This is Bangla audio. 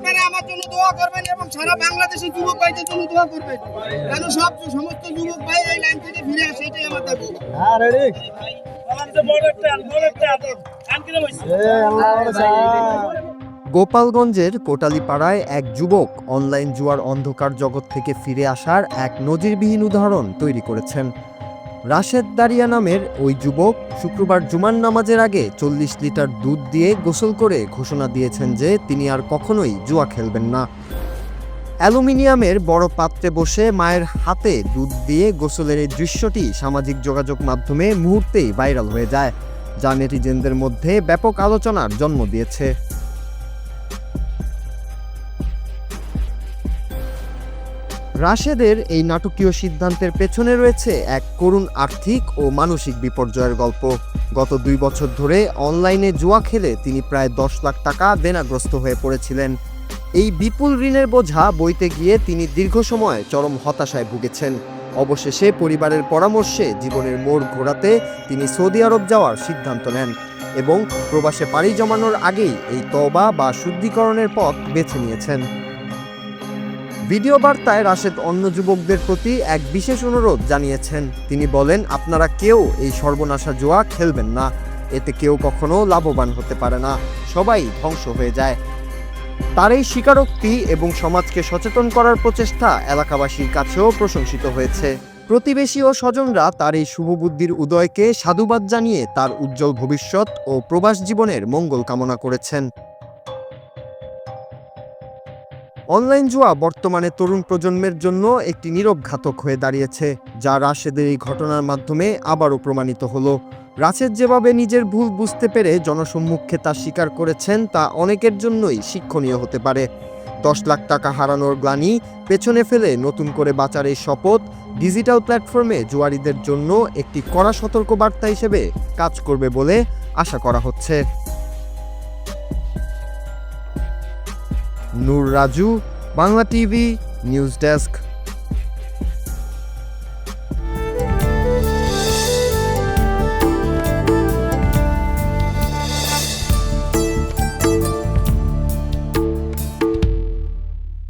আপনারা আমার জন্য দোয়া করবেন এবং সারা বাংলাদেশের যুবক ভাইদের জন্য দোয়া করবেন, যেন সমস্ত যুবক ভাই এই লাইন থেকে ফিরে আসে, এটাই আমার দাবি। গোপালগঞ্জের কোটালীপাড়ায় এক যুবক অনলাইন জুয়ার অন্ধকার জগৎ থেকে ফিরে আসার এক নজিরবিহীন উদাহরণ তৈরি করেছেন। রাশেদ দারিয়া নামের ওই যুবক শুক্রবার জুমার নামাজের আগে 40 লিটার দুধ দিয়ে গোসল করে ঘোষণা দিয়েছেন যে তিনি আর কখনোই জুয়া খেলবেন না। অ্যালুমিনিয়ামের বড় পাত্রে বসে মায়ের হাতে দুধ দিয়ে গোসলের এই দৃশ্যটি সামাজিক যোগাযোগ মাধ্যমে মুহূর্তেই ভাইরাল হয়ে যায়, যা নেটিজেনদের মধ্যে ব্যাপক আলোচনার জন্ম দিয়েছে। রাশেদের এই নাটকীয় সিদ্ধান্তের পেছনে রয়েছে এক করুণ আর্থিক ও মানসিক বিপর্যয়ের গল্প। গত 2 বছর ধরে অনলাইনে জুয়া খেলে তিনি প্রায় 10 লাখ টাকা দেনাগ্রস্ত হয়ে পড়েছিলেন। এই বিপুল ঋণের বোঝা বইতে গিয়ে তিনি দীর্ঘ সময় চরম হতাশায় ভুগেছেন। অবশেষে পরিবারের পরামর্শে জীবনের মোড় ঘোরাতে তিনি সৌদি আরব যাওয়ার সিদ্ধান্ত নেন এবং প্রবাসে পাড়ি জমানোর আগেই এই তওবা বা শুদ্ধিকরণের পথ বেছে নিয়েছেন। ভিডিও বার্তায় রাশেদ অন্য যুবকদের প্রতি এক বিশেষ অনুরোধ জানিয়েছেন। তিনি বলেন, আপনারা কেউ এই সর্বনাশা জুয়া খেলবেন না, এতে কেউ কখনো লাভবান হতে পারে না, সবাই ধ্বংস হয়ে যায়। তার এই স্বীকারোক্তি এবং সমাজকে সচেতন করার প্রচেষ্টা এলাকাবাসীর কাছেও প্রশংসিত হয়েছে। প্রতিবেশী ও স্বজনরা তার এই শুভবুদ্ধির উদয়কে সাধুবাদ জানিয়ে তার উজ্জ্বল ভবিষ্যৎ ও প্রবাস জীবনের মঙ্গল কামনা করেছেন। অনলাইন জুয়া বর্তমানে তরুণ প্রজন্মের জন্য একটি নীরব ঘাতক হয়ে দাঁড়িয়েছে, যা রাশেদের এই ঘটনার মাধ্যমে আবারও প্রমাণিত হলো। রাশেদ যেভাবে নিজের ভুল বুঝতে পেরে জনসম্মুখে তা স্বীকার করেছেন, তা অনেকের জন্যই শিক্ষণীয় হতে পারে। 10 লাখ টাকা হারানোর গ্লানি পেছনে ফেলে নতুন করে বাঁচার এই শপথ ডিজিটাল প্ল্যাটফর্মে জুয়ারিদের জন্য একটি কড়া সতর্কবার্তা হিসেবে কাজ করবে বলে আশা করা হচ্ছে। Noor Raju, Bangla TV, news desk.